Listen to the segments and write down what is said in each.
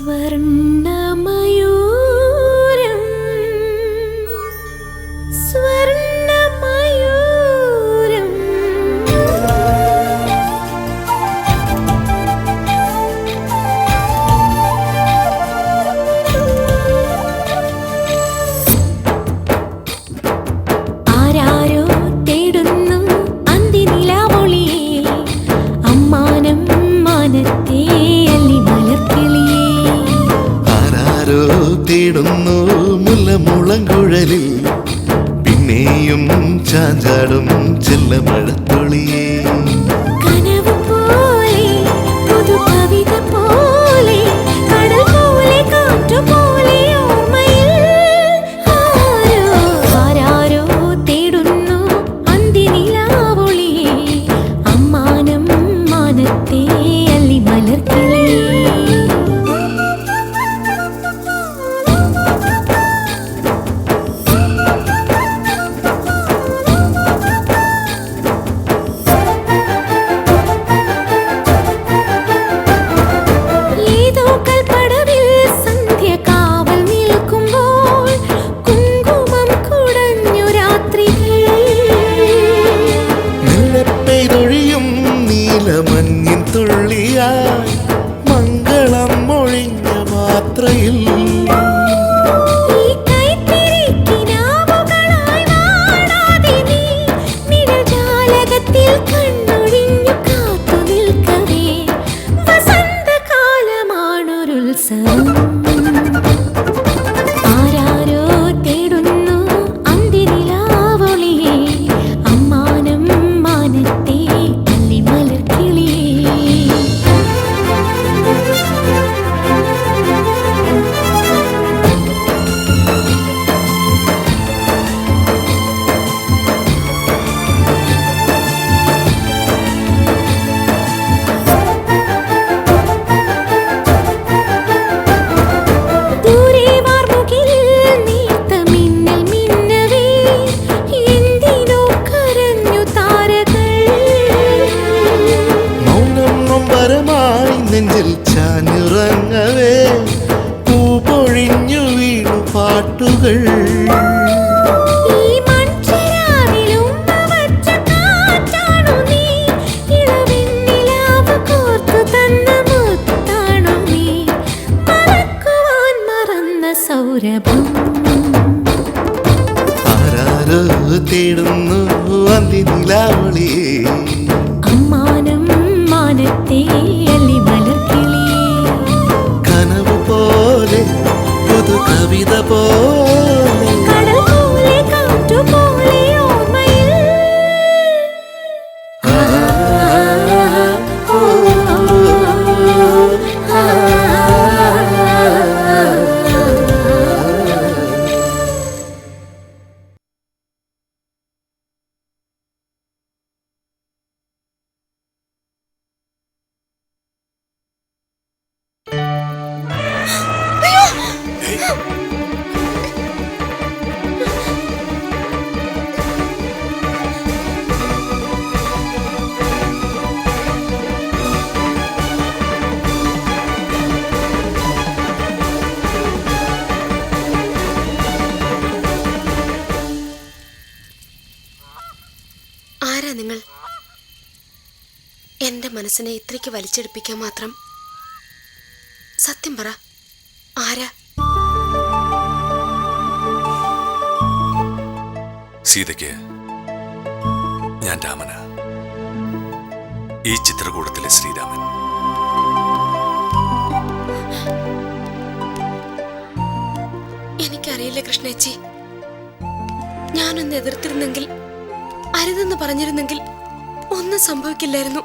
സ്വർണ്ണമയൂരം സ്വർണ്ണമയൂരം ആരാരോ തേടുന്നു അന്തിനിലാവൊളിയേ അമ്മാനം മാനത്തേ തേടുന്നു മുല്ലമുളങ്കുഴലിൽ പിന്നെയും ചാഞ്ചാടും ചെല്ലമഴത്തുള്ളിയേ കനവ് പോലെ പുതു കവിത പോലെ കടൽ പോലെ കാറ്റു പോലെ ഓർമ്മയിൽ ആരാരോ തേടുന്നു അന്തിനിലാവൊളിയേ അമ്മാനം മാനത്തേ അല്ലി മലർക്കിളിയേ മഞ്ഞിൻ തുള്ളിയായി മംഗളം മൊഴിഞ്ഞ മാത്രയിൽ വസന്തകാലമാണൊരുത്സവം നെഞ്ചിൽ ചാഞ്ഞുറങ്ങവേ പൂ പൊഴിഞ്ഞു വീണു പാട്ടുകൾ ആരാരോ തേടുന്നു അന്തിനിലാവൊളിയേ അമ്മാനം മാനത്തേ അല്ലി മലർക്കിളിയേ കനവ് പോലെ പുതു കവിത പോലെ കടൽ പോലെ കാറ്റു പോലെ ഓർമ്മയിൽ ആരാ നിങ്ങൾ? എന്റെ മനസ്സിനെ ഇത്രയ്ക്ക് വലിച്ചെടുപ്പിക്കാൻ മാത്രം സത്യം പറ, ആരാ? സീതയ്ക്ക് ഞാൻ രാമന, ഈ ചിത്രകൂടത്തിലെ ശ്രീരാമൻ. എനിക്കറിയില്ല കൃഷ്ണേച്ചി. ഞാനൊന്ന് എതിർത്തിരുന്നെങ്കിൽ, അരുതെന്ന് പറഞ്ഞിരുന്നെങ്കിൽ ഒന്നും സംഭവിക്കില്ലായിരുന്നു.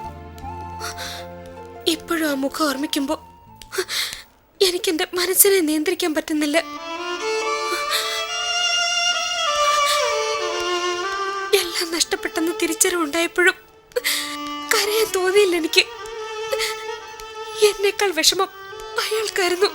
ഇപ്പോഴും ആ മുഖം ഓർമ്മിക്കുമ്പോ എനിക്കെന്റെ മനസ്സിനെ നിയന്ത്രിക്കാൻ പറ്റുന്നില്ല. എല്ലാം നഷ്ടപ്പെട്ടെന്ന് തിരിച്ചറിവുണ്ടായപ്പോഴും കരയാൻ തോന്നിയില്ല എനിക്ക്. എന്നേക്കാൾ വിഷമം അയാൾക്കായിരുന്നു.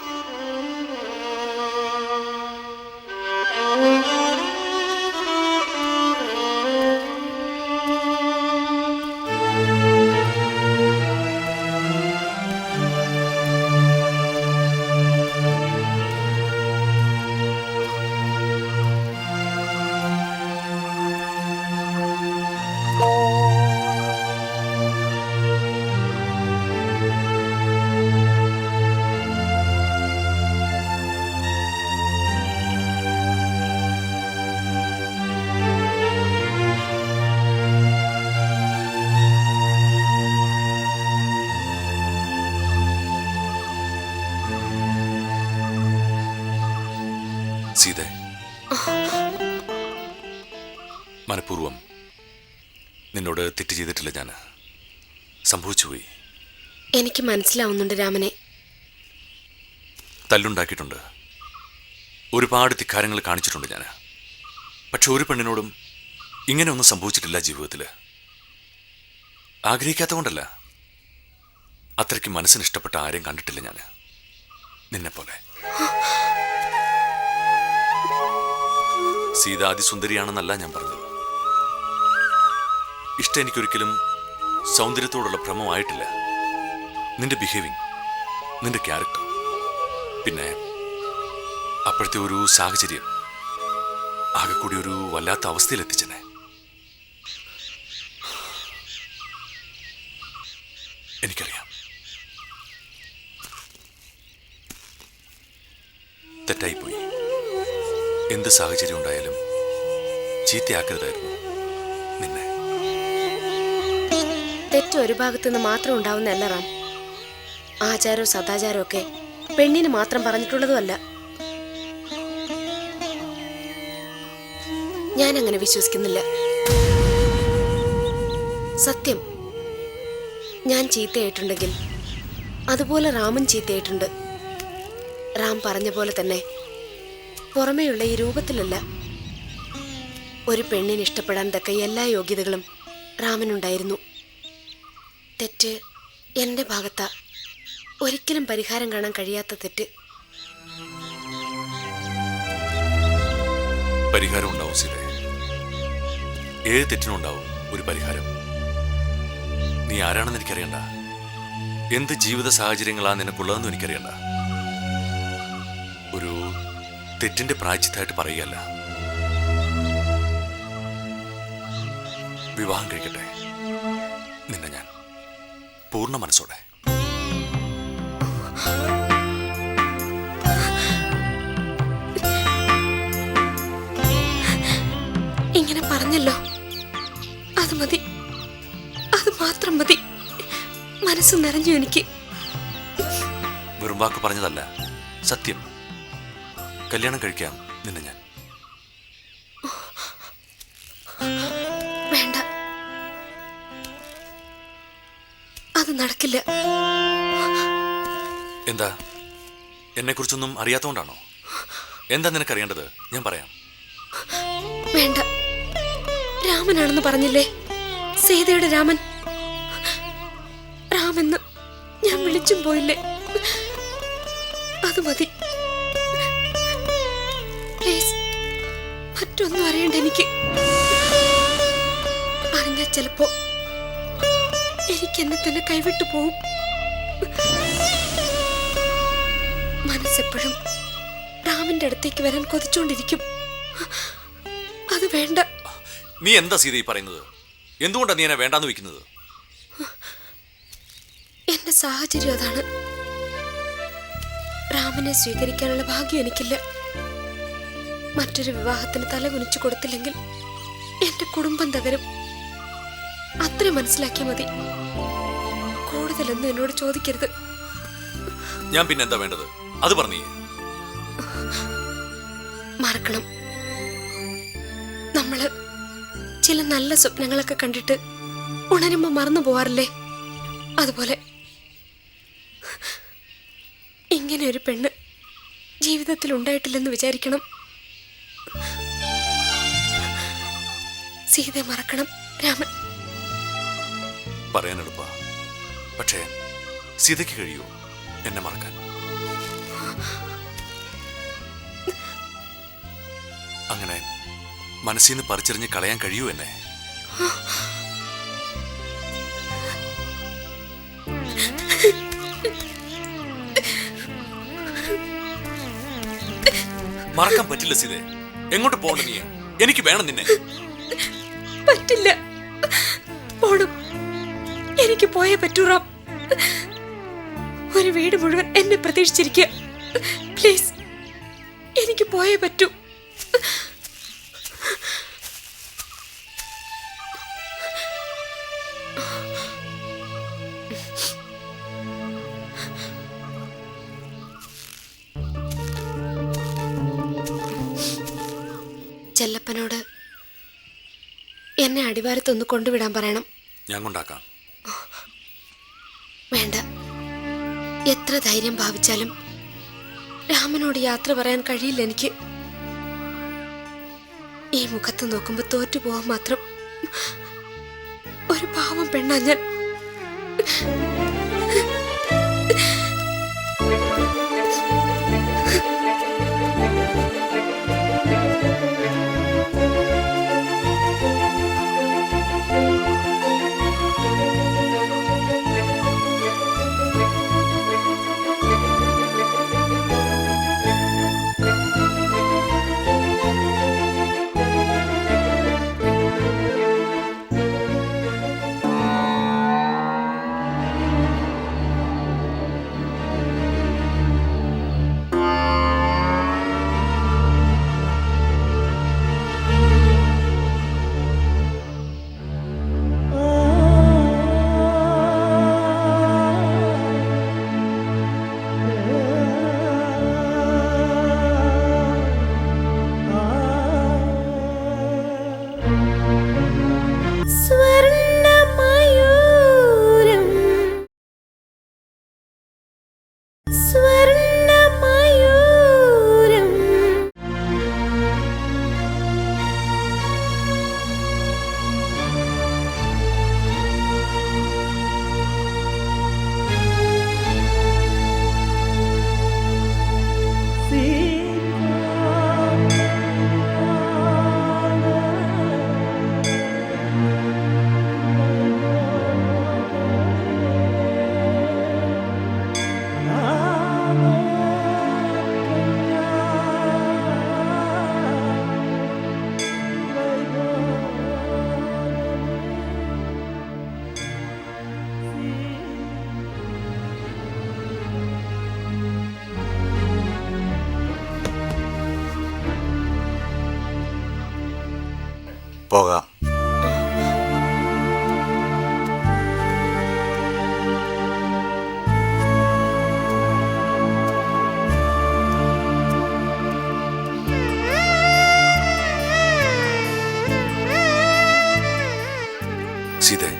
സീതെ, മനഃപൂർവ്വം നിന്നോട് തെറ്റ് ചെയ്തിട്ടില്ല ഞാൻ. സംഭവിച്ചുപോയി. എനിക്ക് മനസ്സിലാവുന്നുണ്ട് രാമനെ. തല്ലുണ്ടാക്കിയിട്ടുണ്ട്, ഒരുപാട് ധിക്കാരങ്ങൾ കാണിച്ചിട്ടുണ്ട് ഞാൻ. പക്ഷെ ഒരു പെണ്ണിനോടും ഇങ്ങനെ ഒന്നും സംഭവിച്ചിട്ടില്ല ജീവിതത്തിൽ. ആഗ്രഹിക്കാത്തതുകൊണ്ടല്ല, അത്രയ്ക്ക് മനസ്സിന് ഇഷ്ടപ്പെട്ട ആരെയും കണ്ടിട്ടില്ല ഞാൻ നിന്നെപ്പോലെ. സീത അതിസുന്ദരിയാണെന്നല്ല ഞാൻ പറഞ്ഞത്. ഇഷ്ടം എനിക്കൊരിക്കലും സൗന്ദര്യത്തോടുള്ള ഭ്രമമായിട്ടില്ല. നിന്റെ ബിഹേവിങ്, നിന്റെ ക്യാരക്ടർ, പിന്നെ അപ്പോഴത്തെ ഒരു സാഹചര്യം ആകെ കൂടി ഒരു വല്ലാത്ത അവസ്ഥയിലെത്തിച്ചെന്നെ. എനിക്കറിയാം, തെറ്റായിപ്പോയി. എന്ത് സാഹചര്യം ഉണ്ടായാലും ചീത്തയാക്കരുതായിരുന്നു നിന്നെ. തെറ്റ് ഒരു ഭാഗത്തുനിന്ന് മാത്രം ഉണ്ടാവുന്നതല്ല റാം. ആചാരവും സദാചാരവും ഒക്കെ പെണ്ണിന് മാത്രം പറഞ്ഞിട്ടുള്ളതുമല്ല. ഞാൻ അങ്ങനെ വിശ്വസിക്കുന്നില്ല. സത്യം, ഞാൻ ചീത്തയായിട്ടുണ്ടെങ്കിൽ അതുപോലെ റാമും ചീത്തയായിട്ടുണ്ട്. റാം പറഞ്ഞ പോലെ തന്നെ പുറമേയുള്ള ഈ രൂപത്തിലല്ല. ഒരു പെണ്ണിന് ഇഷ്ടപ്പെടാൻ തക്ക എല്ലാ യോഗ്യതകളും റാമിനുണ്ടായിരുന്നു. തെറ്റ് എൻ്റെ ഭാഗത്താ. ഒരിക്കലും പരിഹാരം കാണാൻ കഴിയാത്ത തെറ്റ്. പരിഹാരം ഉണ്ടാവും സീതേ. ഏത് തെറ്റിനും ഉണ്ടാവും ഒരു പരിഹാരം. നീ ആരാണെന്ന് എനിക്കറിയണ്ട, എന്ത് ജീവിത സാഹചര്യങ്ങളാ നിനക്കുള്ളതെന്നും എനിക്കറിയണ്ട. ഒരു തെറ്റിന്റെ പ്രായച്ചിത്തായിട്ട് പറയുകയല്ല. വിവാഹം കഴിക്കട്ടെ നിന്നെ ഞാൻ, പൂർണ്ണ മനസ്സോടെ. ഇങ്ങനെ പറഞ്ഞല്ലോ, അത് മതി, അത് മാത്രം മതി. മനസ്സ് നിറഞ്ഞു എനിക്ക്. വെറും വാക്ക് പറഞ്ഞതല്ല, സത്യം. കല്യാണം കഴിക്കാം നിന്നെ ഞാൻ. വേണ്ട, അത് നടക്കില്ല. എന്താ, എന്നെക്കുറിച്ചൊന്നും അറിയാത്തതുകൊണ്ടാണോ? എന്താ നിനക്കറിയേണ്ടത്? ഞാൻ പറയാം. വേണ്ട, രാമനാണെന്ന് പറഞ്ഞില്ലേ, സീതയുടെ രാമൻ. രാമെന്ന് ഞാൻ വിളിച്ചും പോയില്ലേ, അത് മതി. പ്ലീസ്, മറ്റൊന്നും അറിയണ്ട എനിക്ക്. അറിഞ്ഞാൽ ചിലപ്പോ എനിക്ക് എന്നെ തന്നെ കൈവിട്ടു പോവും. മനസ്സെപ്പോഴും രാമന്റെ അടുത്തേക്ക് വരാൻ കൊതിച്ചോണ്ടിരിക്കും. അത് വേണ്ട. നീ എന്താ സീത ഈ പറയുന്നത്? എന്തുകൊണ്ടാണ് നീ എന്നെ വേണ്ടാന്ന് വെക്കുന്നത്? എന്റെ സാഹചര്യം അതാണ്. രാമനെ സ്വീകരിക്കാനുള്ള ഭാഗ്യം എനിക്കില്ല. മറ്റൊരു വിവാഹത്തിന് തല കുനിച്ചു കൊടുത്തില്ലെങ്കിൽ എന്റെ കുടുംബം തകരും. അത്ര മനസ്സിലാക്കിയാൽ മതി. കൂടുതലൊന്നും എന്നോട് ചോദിക്കരുത്. ഞാൻ പിന്നെ എന്താ വേണ്ടത്? അത് പറഞ്ഞേ. മറക്കണം. നമ്മള് ചില നല്ല സ്വപ്നങ്ങളൊക്കെ കണ്ടിട്ട് ഉണരുമ്പോ മറന്നു പോവാറില്ലേ, അതുപോലെ ഇങ്ങനെ ഒരു പെണ്ണ് ജീവിതത്തിൽ ഉണ്ടായിട്ടില്ലെന്ന് വിചാരിക്കണം. സീതയെ മറക്കണം രാമൻ. പറയാൻ എളുപ്പ, പക്ഷേ സീതയ്ക്ക് കഴിയൂ എന്നെ മറക്കാൻ? അങ്ങനെ മനസ്സിൽ നിന്ന് പറിച്ചെറിഞ്ഞ് കളയാൻ കഴിയൂ എന്നെ? മറക്കാൻ പറ്റില്ല സീതേ. എങ്ങോട്ട് പോകണ്ട നീ? എനിക്ക് വേണം നിന്നെ. പറ്റില്ല, പോണം. എനിക്ക് പോയേ പറ്റൂ റാം. ഒരു വീട് മുഴുവൻ എന്നെ പ്രതീക്ഷിച്ചിരിക്കുക. പ്ലീസ്, എനിക്ക് പോയേ പറ്റൂ. ചെല്ലപ്പനോട് എന്നെ അടിവാരത്തൊന്ന് കൊണ്ടുവിടാൻ പറയണം. ഞാൻ കൊണ്ടാക്കാം. വേണ്ട, എത്ര ധൈര്യം ഭാവിച്ചാലും രാമനോട് യാത്ര പറയാൻ കഴിയില്ല എനിക്ക്. ഈ മുഖത്ത് നോക്കുമ്പോ തോറ്റുപോവാൻ മാത്രം ഒരു പാവം പെണ്ണാ ഞാൻ. സ്വർണ്ണമയൂരം സ്വർണ്ണമയൂരം പോകാം. സീതേ,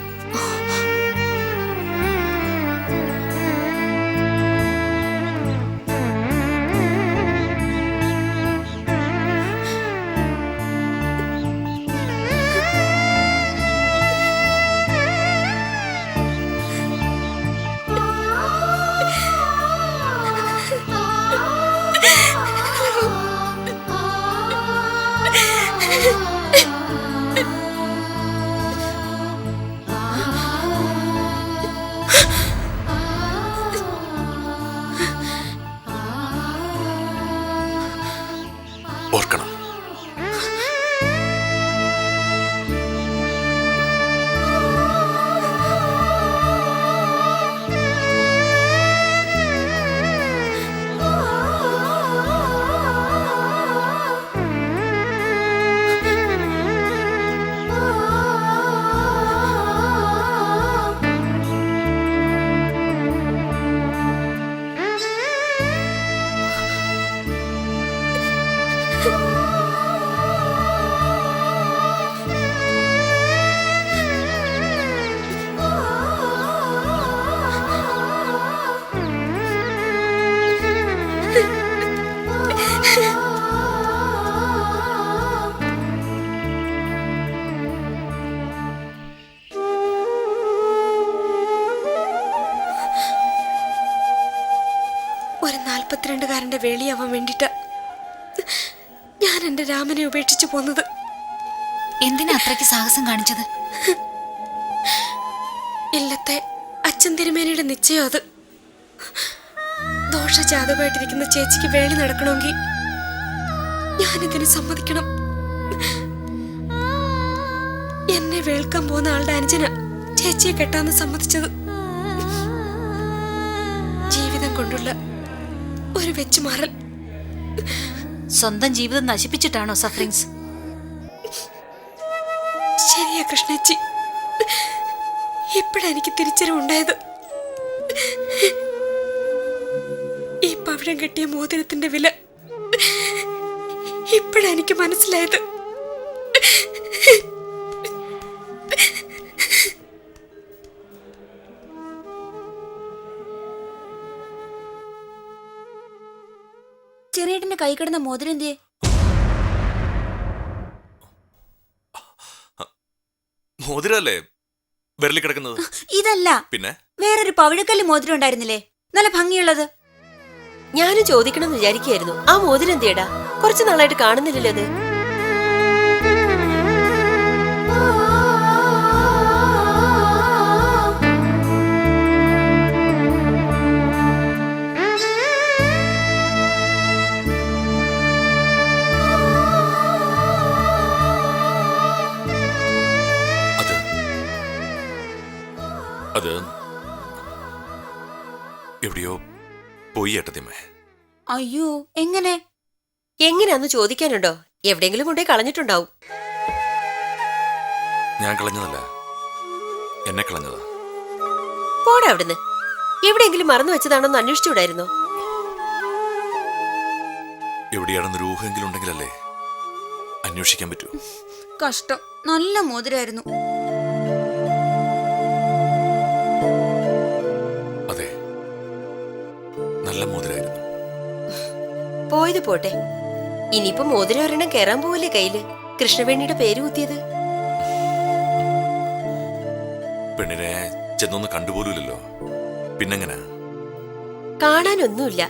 ഓർക്കണം, ഒരു 42-കാരന്റെ വേളിയാവാൻ വേണ്ടിട്ട് ഞാൻ എന്റെ രാമനെ ഉപേക്ഷിച്ചു പോന്നത്. എന്തിനാ അത്രയ്ക്ക് സാഹസം കാണിച്ചത്? ഇല്ലത്തെ അച്ഛൻ തിരുമേനിയുടെ നിശ്ചയം അത്. ദോഷജാതകമായിട്ടിരിക്കുന്ന ചേച്ചിക്ക് വേളി നടക്കണമെങ്കിൽ ഞാനിതിന് സമ്മതിക്കണം. എന്നെ വേൾക്കാൻ പോകുന്ന ആളുടെ അനുജന ചേച്ചിയെ കെട്ടാന്ന് സമ്മതിച്ചത്. ജീവിതം കൊണ്ടുള്ള ഒരു വെച്ചുമാറൽ. സ്വന്തം ജീവിതം നശിപ്പിച്ചിട്ടാണോ സഫറിങ്സ്? ശരിയാ കൃഷ്ണച്ചി, ഇപ്പോഴെനിക്ക് തിരിച്ചറിവുണ്ടായത്. ഈ പവിഴം കെട്ടിയ മോതിരത്തിന്റെ വില ഇപ്പോഴെനിക്ക് മനസ്സിലായത്. ചെറിയേട്ടന്റെ കൈ കിടന്ന മോതിരം എന്തിയെ? മോതിരല്ലേ വിരലിൽ കിടക്കുന്നത്? ഇതല്ല, പിന്നെ വേറൊരു പവിഴക്കല്ല് മോതിരം ഉണ്ടായിരുന്നില്ലേ, നല്ല ഭംഗിയുള്ളത്. ഞാനും ചോദിക്കണം എന്ന് വിചാരിക്കുകയായിരുന്നു. ആ മോതിരം എന്തിയടാ? കുറച്ചു നാളായിട്ട് കാണുന്നില്ലല്ലോ അത്. അത് എവിടെയോ പോയി ഏട്ടത്തിമ്മേ. അയ്യോ, എങ്ങനെ? എങ്ങനെയാന്ന് ചോദിക്കാനുണ്ടോ? എവിടെയെങ്കിലും കൊണ്ടേ കളഞ്ഞിട്ടുണ്ടാവും. ഞാൻ കളഞ്ഞതല്ല, എന്നെ കളഞ്ഞതാ. പോടാ അവിടുന്ന്. എവിടെയെങ്കിലും മറന്നു വെച്ചതാണോന്ന് അന്വേഷിച്ചുകൂടായിരുന്നോ? എവിടെയാണെന്നൊരു ഊഹെങ്കിലും ഉണ്ടെങ്കിലല്ലേ അന്വേഷിക്കാൻ പറ്റൂ. കഷ്ടം, നല്ല മോതിരായിരുന്നു. അതെ, നല്ല മോതിരായിരുന്നു. പോയത് പോട്ടെ. ഇനിയിപ്പോ മോതിരം ഒരെണ്ണം കയറാൻ പോവല്ലേ കയ്യില്? കൃഷ്ണവേണിയുടെ പേര് കുത്തിയത്. പെണ്ണിനെ ചെന്നൊന്ന് കണ്ടുപോലുമില്ലല്ലോ, പിന്നെങ്ങനാ? കാണാനൊന്നുമില്ല.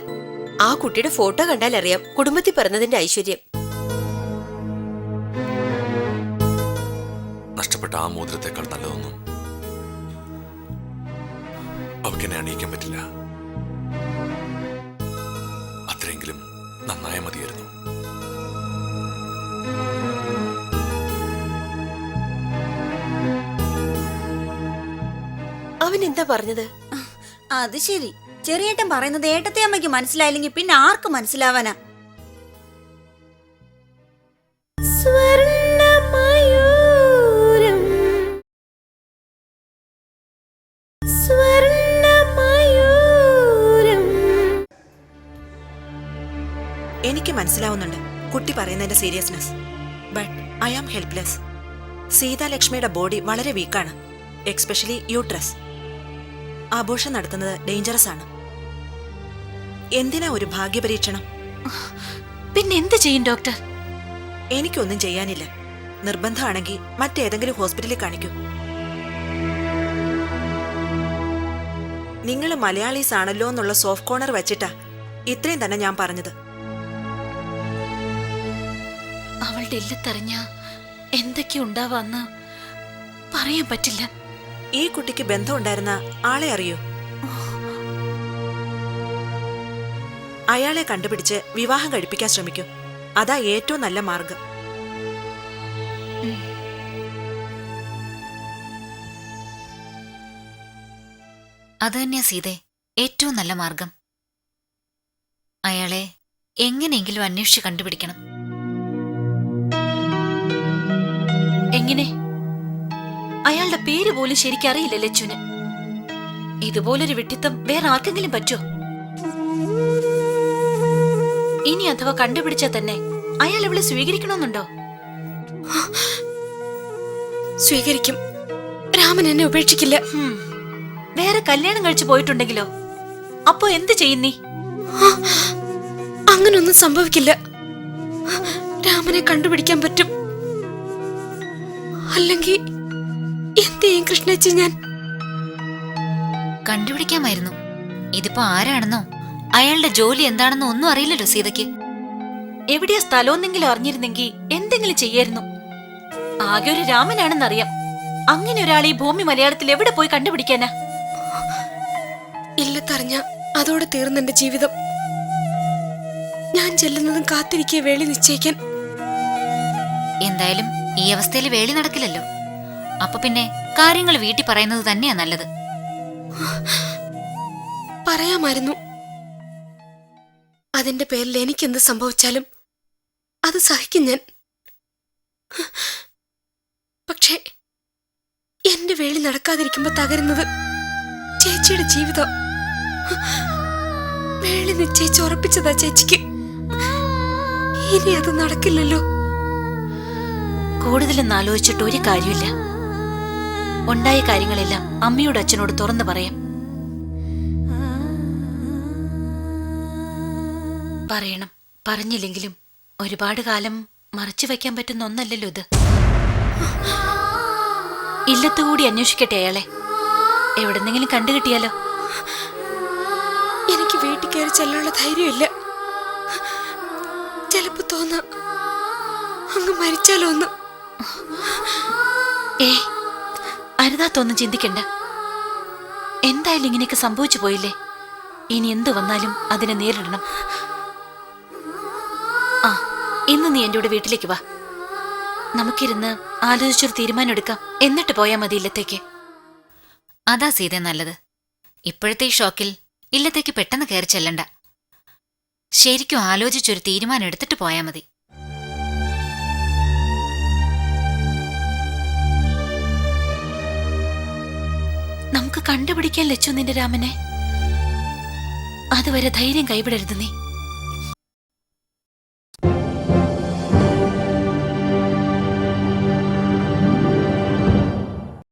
ആ കുട്ടിയുടെ ഫോട്ടോ കണ്ടാൽ അറിയാം കുടുംബത്തിൽ പിറന്നതിന്റെ ഐശ്വര്യം. നഷ്ടപ്പെട്ട ആ മോതിരത്തെക്കാൾ നല്ലതൊന്നും അവക്കെന്നെ അണിയിക്കാൻ പറ്റില്ല. അത്രയെങ്കിലും നന്നായ മതിയായിരുന്നു. അവൻ എന്താ പറഞ്ഞത്? അത് ശരി, ചെറിയേട്ടൻ പറയുന്നത് ഏട്ടത്തെ അമ്മയ്ക്ക് മനസ്സിലായില്ലെങ്കിൽ പിന്നെ ആർക്ക് മനസ്സിലാവാനാ? സ്വർണ്ണമയൂരം സ്വർണ്ണമയൂരം. എനിക്ക് മനസ്സിലാവുന്നുണ്ട് കുട്ടി പറയുന്നതിന്റെ seriousness. But I am helpless. സീതാലക്ഷ്മിയുടെ ബോഡി വളരെ വീക്കാണ്, എക്സ്പെഷ്യലി യൂട്രസ്. ആഘോഷം നടത്തുന്നത് ഡേഞ്ചറസ് ആണ്. എന്തിനാ ഒരു ഭാഗ്യപരീക്ഷണം? പിന്നെ എന്ത് ചെയ്യും ഡോക്ടർ? എനിക്കൊന്നും ചെയ്യാനില്ല. നിർബന്ധമാണെങ്കിൽ മറ്റേതെങ്കിലും ഹോസ്പിറ്റലിൽ കാണിക്കൂ. നിങ്ങൾ മലയാളീസ് ആണല്ലോ എന്നുള്ള സോഫ്റ്റ് കോർണർ വെച്ചിട്ടാ ഇത്രയും തന്നെ ഞാൻ പറഞ്ഞത്. അവളുടെ ഇല്ലത്തറിഞ്ഞ എന്തൊക്കെ ഉണ്ടാവാന്ന് പറയാൻ പറ്റില്ല. ഈ കുട്ടിക്ക് ബന്ധമുണ്ടായിരുന്ന ആളെ അറിയോ? അയാളെ കണ്ടുപിടിച്ച് വിവാഹം കഴിപ്പിക്കാൻ ശ്രമിക്കൂ. അതാ ഏറ്റവും നല്ല മാർഗം. അത് തന്നെയാ സീതേ ഏറ്റവും നല്ല മാർഗം. അയാളെ എങ്ങനെയെങ്കിലും അന്വേഷിച്ച് കണ്ടുപിടിക്കണം. എങ്ങനെ? അയാളുടെ പേര് പോലും ശരിക്കറിയില്ല ലച്ചുന്. ഇതുപോലൊരു വിഡ്ഢിത്തം വേറെ ആർക്കെങ്കിലും പറ്റോ? ഇനി അഥവാ കണ്ടുപിടിച്ചാൽ തന്നെ അയാൾ ഇവളെ സ്വീകരിക്കണമെന്നുണ്ടോ? സ്വീകരിക്കും. രാമൻ എന്നെ ഉപേക്ഷിക്കില്ല. വേറെ കല്യാണം കഴിച്ചു പോയിട്ടുണ്ടെങ്കിലോ? അപ്പോ എന്ത് ചെയ്യുന്നീ? അങ്ങനൊന്നും സംഭവിക്കില്ല. രാമനെ കണ്ടുപിടിക്കാൻ പറ്റും. അല്ലെങ്കിൽ എന്ത് ചെയ്യും കൃഷ്ണേച്ചി? ഞാൻ കണ്ടുപിടിക്കാമായിരുന്നു. ഇതിപ്പോ ആരാണെന്നോ അയാളുടെ ജോലി എന്താണെന്നോ ഒന്നും അറിയില്ലല്ലോ സീതയ്ക്ക്. എവിടെയാ സ്ഥലമെന്നെങ്കിലും അറിഞ്ഞിരുന്നെങ്കിൽ എന്തെങ്കിലും ചെയ്യായിരുന്നു. ആകെ ഒരു രാമനാണെന്നറിയാം. അങ്ങനെ ഒരാൾ ഈ ഭൂമി മലയാളത്തിൽ എവിടെ പോയി കണ്ടുപിടിക്കാനാ? ഇല്ലത്തറിഞ്ഞ അതോടെ തീർന്നെന്റെ ജീവിതം. ഞാൻ ചെല്ലുന്നതും കാത്തിരിക്കെ വേളി നിശ്ചയിക്കാൻ. എന്തായാലും ഈ അവസ്ഥയിൽ വേളി നടക്കില്ലല്ലോ. അപ്പൊ പിന്നെ കാര്യങ്ങൾ വീട്ടിൽ പറയുന്നത് തന്നെയാ നല്ലത്. പറയാമായിരുന്നു. അതിന്റെ പേരിൽ എനിക്കെന്ത് സംഭവിച്ചാലും അത് സഹിക്കും ഞാൻ. പക്ഷേ എന്റെ വേളി നടക്കാതിരിക്കുമ്പോ തകരുന്നത് ചേച്ചിയുടെ ജീവിതം. വേളി നിശ്ചയിച്ച് ഉറപ്പിച്ചതാ ചേച്ചിക്ക്. ഇനി അത് നടക്കില്ലല്ലോ. കൂടുതലൊന്നും ആലോചിച്ചിട്ട് ഒരു കാര്യമില്ല. ഉണ്ടായ കാര്യങ്ങളെല്ലാം അമ്മയോട് അച്ഛനോട് തുറന്നു പറയാം. പറയണം. പറഞ്ഞില്ലെങ്കിലും ഒരുപാട് കാലം മറച്ചു വയ്ക്കാൻ പറ്റുന്ന ഒന്നല്ലല്ലോ ഇത്. ഇല്ലത്തുകൂടി അന്വേഷിക്കട്ടെ അയാളെ. എവിടെന്നെങ്കിലും കണ്ടുകിട്ടിയാലോ? എനിക്ക് വീട്ടിൽ കയറി ചെല്ലാനുള്ള ധൈര്യമില്ല. ചിലപ്പോ തോന്നാ അങ്ങ് മരിച്ചാലോ ഒന്ന്. അരുതാത്തൊന്നും ചിന്തിക്കണ്ട. എന്തായാലും ഇങ്ങനെയൊക്കെ സംഭവിച്ചു പോയില്ലേ, ഇനി എന്തു വന്നാലും അതിനെ നേരിടണം. ആ, ഇന്ന് നീ എൻ്റെ കൂടെ വീട്ടിലേക്ക് വാ. നമുക്കിരുന്ന് ആലോചിച്ചൊരു തീരുമാനം എടുക്കാം, എന്നിട്ട് പോയാൽ മതി ഇല്ലത്തേക്ക്. അതാ സീത നല്ലത്. ഇപ്പോഴത്തെ ഈ ഷോക്കിൽ ഇല്ലത്തേക്ക് പെട്ടെന്ന് കയറി ചെല്ലണ്ട. ശരിക്കും ആലോചിച്ചൊരു തീരുമാനം എടുത്തിട്ട് പോയാൽ മതി. നമുക്ക് കണ്ടുപിടിക്കാൻ ലച്ചു നിന്റെ രാമനെ. അതുവരെ ധൈര്യം കൈവിടരുത് നീ.